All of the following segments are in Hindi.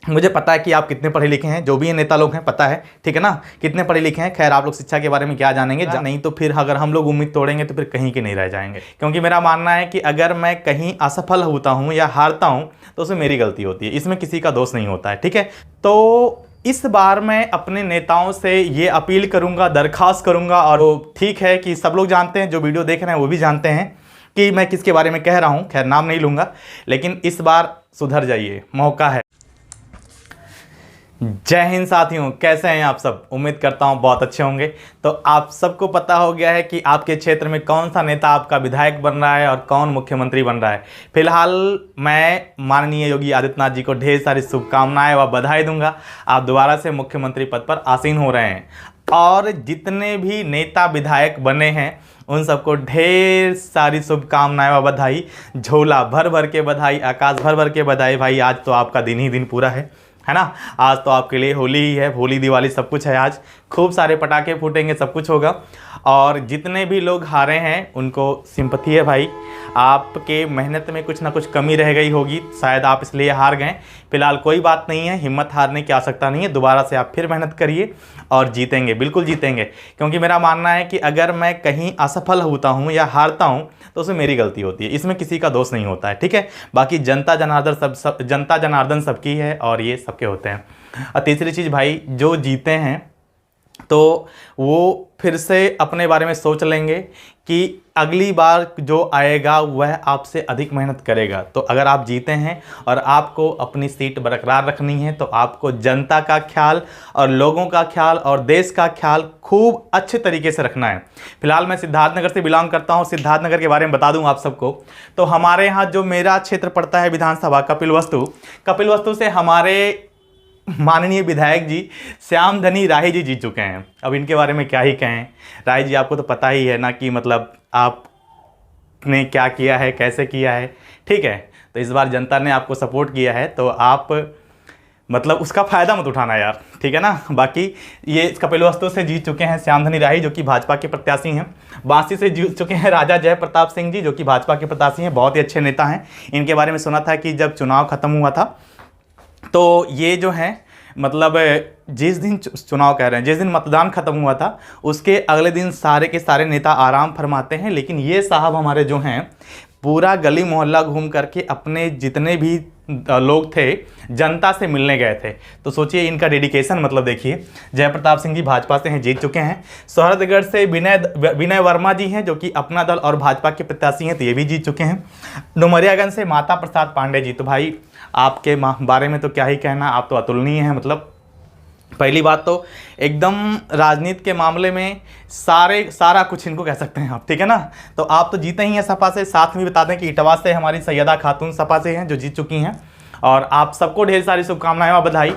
मुझे पता है कि आप कितने पढ़े लिखे हैं, जो भी ये नेता लोग हैं पता है, ठीक है ना, कितने पढ़े लिखे हैं। खैर आप लोग शिक्षा के बारे में क्या जानेंगे, नहीं तो फिर अगर हम लोग उम्मीद तोड़ेंगे तो फिर कहीं के नहीं रह जाएंगे। क्योंकि मेरा मानना है कि अगर मैं कहीं असफल होता हूँ या हारता हूँ तो उसमें मेरी गलती होती है, इसमें किसी का दोष नहीं होता है, ठीक है। तो इस बार मैं अपने नेताओं से ये अपील करूंगा, दरखास्त करूंगा, और ठीक है कि सब लोग जानते हैं, जो वीडियो देख रहे हैं वो भी जानते हैं कि मैं किसके बारे में कह रहा हूं। खैर नाम नहीं लूंगा, लेकिन इस बार सुधर जाइए, मौका है। जय हिंद साथियों, कैसे हैं आप सब? उम्मीद करता हूं बहुत अच्छे होंगे। तो आप सबको पता हो गया है कि आपके क्षेत्र में कौन सा नेता आपका विधायक बन रहा है और कौन मुख्यमंत्री बन रहा है। फिलहाल मैं माननीय योगी आदित्यनाथ जी को ढेर सारी शुभकामनाएं व बधाई दूंगा। आप दोबारा से मुख्यमंत्री पद पर आसीन हो रहे हैं, और जितने भी नेता विधायक बने हैं उन सबको ढेर सारी शुभकामनाएं व बधाई। झोला भर भर के बधाई, आकाश भर भर के बधाई। भाई आज तो आपका दिन ही दिन पूरा है ना। आज तो आपके लिए होली ही है, होली दिवाली सब कुछ है। आज खूब सारे पटाखे फूटेंगे, सब कुछ होगा। और जितने भी लोग हारे हैं उनको सिंपैथी है भाई, आपके मेहनत में कुछ ना कुछ कमी रह गई होगी, शायद आप इसलिए हार गए। फिलहाल कोई बात नहीं है, हिम्मत हारने की आवश्यकता नहीं है, दोबारा से आप फिर मेहनत करिए और जीतेंगे, बिल्कुल जीतेंगे। क्योंकि मेरा मानना है कि अगर मैं कहीं असफल होता हूँ या हारता हूँ तो उसमें मेरी गलती होती है, इसमें किसी का दोष नहीं होता है, ठीक है। बाकी जनता जनार्दन सबकी है और ये सबके होते हैं। और तीसरी चीज़ भाई, जो जीते हैं तो वो फिर से अपने बारे में सोच लेंगे कि अगली बार जो आएगा वह आपसे अधिक मेहनत करेगा। तो अगर आप जीते हैं और आपको अपनी सीट बरकरार रखनी है तो आपको जनता का ख्याल और लोगों का ख्याल और देश का ख्याल खूब अच्छे तरीके से रखना है। फिलहाल मैं सिद्धार्थनगर से बिलोंग करता हूँ। सिद्धार्थनगर के बारे में बता दूँ आप सबको, तो हमारे यहाँ जो मेरा क्षेत्र पड़ता है विधानसभा कपिलवस्तु से हमारे माननीय विधायक जी श्यामधनी राही जी जीत चुके हैं। अब इनके बारे में क्या ही कहें। राही जी आपको तो पता ही है ना कि मतलब आपने क्या किया है, कैसे किया है, ठीक है। तो इस बार जनता ने आपको सपोर्ट किया है तो आप मतलब उसका फ़ायदा मत उठाना यार, ठीक है ना। बाकी ये कपिलवस्तु से जीत चुके हैं श्यामधनी राही जो कि भाजपा के प्रत्याशी हैं। बांसी से जीत चुके हैं राजा जय प्रताप सिंह जी जो कि भाजपा के प्रत्याशी हैं, बहुत ही अच्छे नेता हैं। इनके बारे में सुना था कि जब चुनाव ख़त्म हुआ था तो ये जो है मतलब जिस दिन चुनाव कह रहे हैं, जिस दिन मतदान खत्म हुआ था उसके अगले दिन सारे के सारे नेता आराम फरमाते हैं, लेकिन ये साहब हमारे जो हैं पूरा गली मोहल्ला घूम करके अपने जितने भी लोग थे जनता से मिलने गए थे। तो सोचिए इनका डेडिकेशन, मतलब देखिए। जय प्रताप सिंह जी भाजपा से हैं, जीत चुके हैं। सोहरदगढ़ से विनय वर्मा जी हैं जो कि अपना दल और भाजपा के प्रत्याशी हैं, तो ये भी जीत चुके हैं। डुमरियागंज से माता प्रसाद पांडे जी, तो भाई आपके बारे में तो क्या ही कहना, आप तो अतुलनीय हैं। मतलब पहली बात तो एकदम राजनीति के मामले में सारा कुछ इनको कह सकते हैं आप, ठीक है ना। तो आप तो जीते ही हैं सपा से। साथ में बता दें कि इटवा से हमारी सैयदा खातून सपा से हैं जो जीत चुकी हैं, और आप सबको ढेर सारी शुभकामनाएं व बधाई।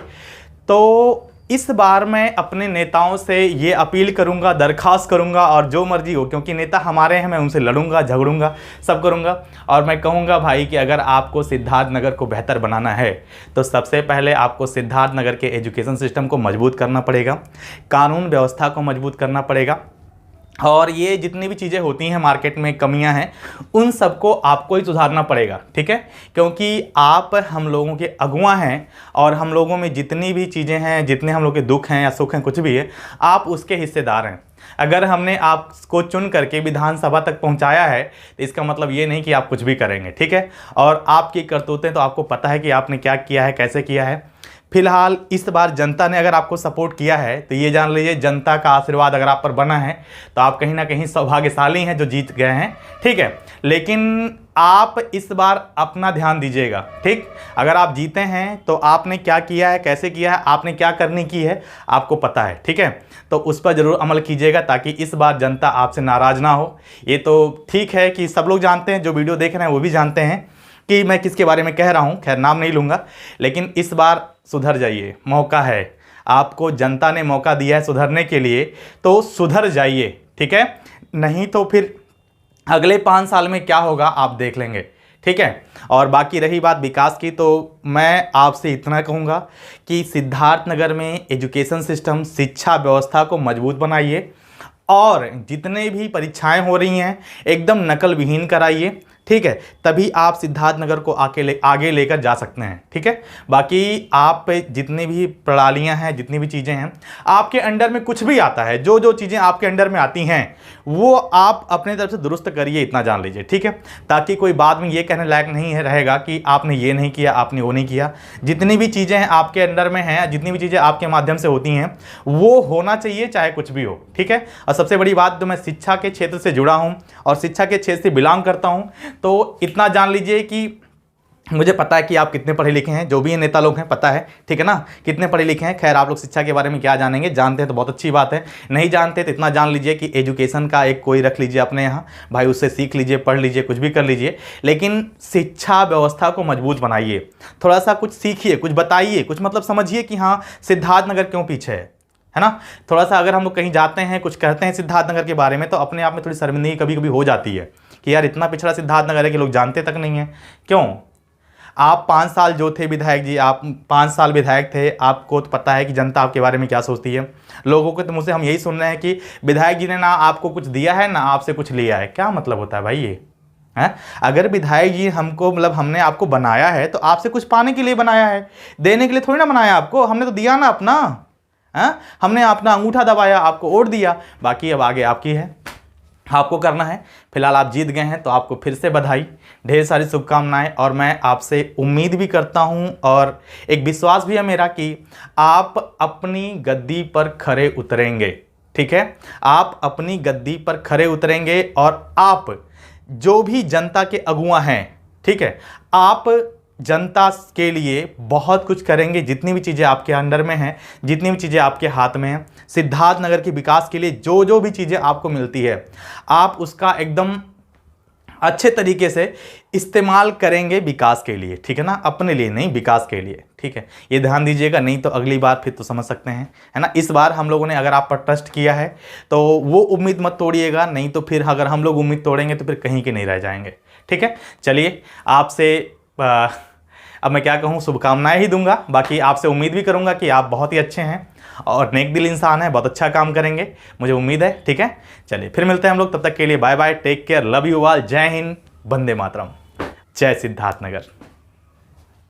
तो इस बार मैं अपने नेताओं से ये अपील करूंगा, दरखास्त करूंगा, और जो मर्जी हो, क्योंकि नेता हमारे हैं, मैं उनसे लड़ूंगा, झगड़ूंगा, सब करूंगा। और मैं कहूंगा भाई कि अगर आपको सिद्धार्थनगर को बेहतर बनाना है तो सबसे पहले आपको सिद्धार्थनगर के एजुकेशन सिस्टम को मजबूत करना पड़ेगा, कानून व्यवस्था को मजबूत करना पड़ेगा, और ये जितनी भी चीज़ें होती हैं मार्केट में कमियां हैं उन सबको आपको ही सुधारना पड़ेगा, ठीक है। क्योंकि आप हम लोगों के अगुआ हैं और हम लोगों में जितनी भी चीज़ें हैं, जितने हम लोग के दुख हैं या सुख हैं, कुछ भी है, आप उसके हिस्सेदार हैं। अगर हमने आपको चुन करके विधानसभा तक पहुंचाया है तो इसका मतलब ये नहीं कि आप कुछ भी करेंगे, ठीक है। और आपकी करतूतें तो आपको पता है कि आपने क्या किया है, कैसे किया है। फिलहाल इस बार जनता ने अगर आपको सपोर्ट किया है तो ये जान लीजिए जनता का आशीर्वाद अगर आप पर बना है तो आप कहीं ना कहीं सौभाग्यशाली हैं जो जीत गए हैं, ठीक है। लेकिन आप इस बार अपना ध्यान दीजिएगा, ठीक। अगर आप जीते हैं तो आपने क्या किया है, कैसे किया है, आपने क्या करनी की है, आपको पता है, ठीक है। तो उस पर ज़रूर अमल कीजिएगा ताकि इस बार जनता आपसे नाराज़ ना हो। ये तो ठीक है कि सब लोग जानते हैं, जो वीडियो देख रहे हैं वो भी जानते हैं कि मैं किसके बारे में कह रहा हूँ। खैर नाम नहीं लूँगा, लेकिन इस बार सुधर जाइए, मौका है। आपको जनता ने मौका दिया है सुधरने के लिए, तो सुधर जाइए, ठीक है। नहीं तो फिर अगले 5 साल में क्या होगा आप देख लेंगे, ठीक है। और बाकी रही बात विकास की, तो मैं आपसे इतना कहूँगा कि सिद्धार्थनगर में एजुकेशन सिस्टम, शिक्षा व्यवस्था को मजबूत बनाइए, और जितने भी परीक्षाएं हो रही हैं एकदम नकल विहीन कराइए, ठीक है, तभी आप सिद्धार्थनगर को आगे लेकर जा सकते हैं। ठीक है, बाकी आप जितनी भी प्रणालियां हैं, जितनी भी चीज़ें हैं, आपके अंडर में कुछ भी आता है, जो जो चीज़ें आपके अंडर में आती हैं वो आप अपने तरफ से दुरुस्त करिए, इतना जान लीजिए। ठीक है, ताकि कोई बाद में ये कहने लायक नहीं रहेगा कि आपने ये नहीं किया, आपने वो नहीं किया। जितनी भी चीज़ें हैं आपके अंडर में हैं, जितनी भी चीज़ें आपके माध्यम से होती हैं, वो होना चाहिए चाहे कुछ भी हो। ठीक है, और सबसे बड़ी बात, तो मैं शिक्षा के क्षेत्र से जुड़ा हूँ और शिक्षा के क्षेत्र से बिलोंग करता हूँ, तो इतना जान लीजिए कि मुझे पता है कि आप कितने पढ़े लिखे हैं, जो भी ये नेता लोग हैं पता है। ठीक है ना, कितने पढ़े लिखे हैं। खैर, आप लोग शिक्षा के बारे में क्या जानेंगे, जानते हैं तो बहुत अच्छी बात है, नहीं जानते तो इतना जान लीजिए कि एजुकेशन का एक कोई रख लीजिए अपने यहाँ, भाई उससे सीख लीजिए, पढ़ लीजिए, कुछ भी कर लीजिए, लेकिन शिक्षा व्यवस्था को मजबूत बनाइए। थोड़ा सा कुछ सीखिए, कुछ बताइए, कुछ मतलब समझिए कि हाँ सिद्धार्थनगर क्यों पीछे है ना। थोड़ा सा अगर हम लोग कहीं जाते हैं, कुछ कहते हैं सिद्धार्थनगर के बारे में, तो अपने आप में थोड़ी शर्मिंदगी कभी कभी हो जाती है कि यार इतना पिछड़ा सिद्धार्थनगर है कि लोग जानते तक नहीं है। क्यों? आप 5 साल जो थे विधायक जी, आप 5 साल विधायक थे, आपको तो पता है कि जनता आपके बारे में क्या सोचती है। लोगों के तो मुझसे हम यही सुन रहे हैं कि विधायक जी ने ना आपको कुछ दिया है ना आपसे कुछ लिया है। क्या मतलब होता है भाई ये है? अगर विधायक जी हमको मतलब हमने आपको बनाया है तो आपसे कुछ पाने के लिए बनाया है, देने के लिए थोड़ी ना बनाया आपको। हमने तो दिया ना अपना, है? हमने अपना अंगूठा दबाया, आपको वोट दिया, बाकी अब आगे आपकी है, आपको करना है। फिलहाल आप जीत गए हैं तो आपको फिर से बधाई, ढेर सारी शुभकामनाएं, और मैं आपसे उम्मीद भी करता हूं और एक विश्वास भी है मेरा कि आप अपनी गद्दी पर खरे उतरेंगे। ठीक है, आप अपनी गद्दी पर खरे उतरेंगे और आप जो भी जनता के अगुआ हैं, ठीक है, आप जनता के लिए बहुत कुछ करेंगे। जितनी भी चीज़ें आपके अंडर में हैं, जितनी भी चीज़ें आपके हाथ में हैं, सिद्धार्थनगर के विकास के लिए जो जो भी चीज़ें आपको मिलती है, आप उसका एकदम अच्छे तरीके से इस्तेमाल करेंगे विकास के लिए। ठीक है ना, अपने लिए नहीं, विकास के लिए। ठीक है, ये ध्यान दीजिएगा, नहीं तो अगली बार फिर तो समझ सकते हैं, है ना। इस बार हम लोगों ने अगर आप पर ट्रस्ट किया है तो वो उम्मीद मत तोड़िएगा, नहीं तो फिर अगर हम लोग उम्मीद तोड़ेंगे तो फिर कहीं के नहीं रह जाएंगे। ठीक है, चलिए आपसे अब मैं क्या कहूँ, शुभकामनाएं ही दूंगा। बाकी आपसे उम्मीद भी करूंगा कि आप बहुत ही अच्छे हैं और नेक दिल इंसान हैं, बहुत अच्छा काम करेंगे, मुझे उम्मीद है। ठीक है, चलिए फिर मिलते हैं हम लोग, तब तक के लिए bye bye, take care, love you all, जय हिंद, वंदे मातरम, जय सिद्धार्थनगर।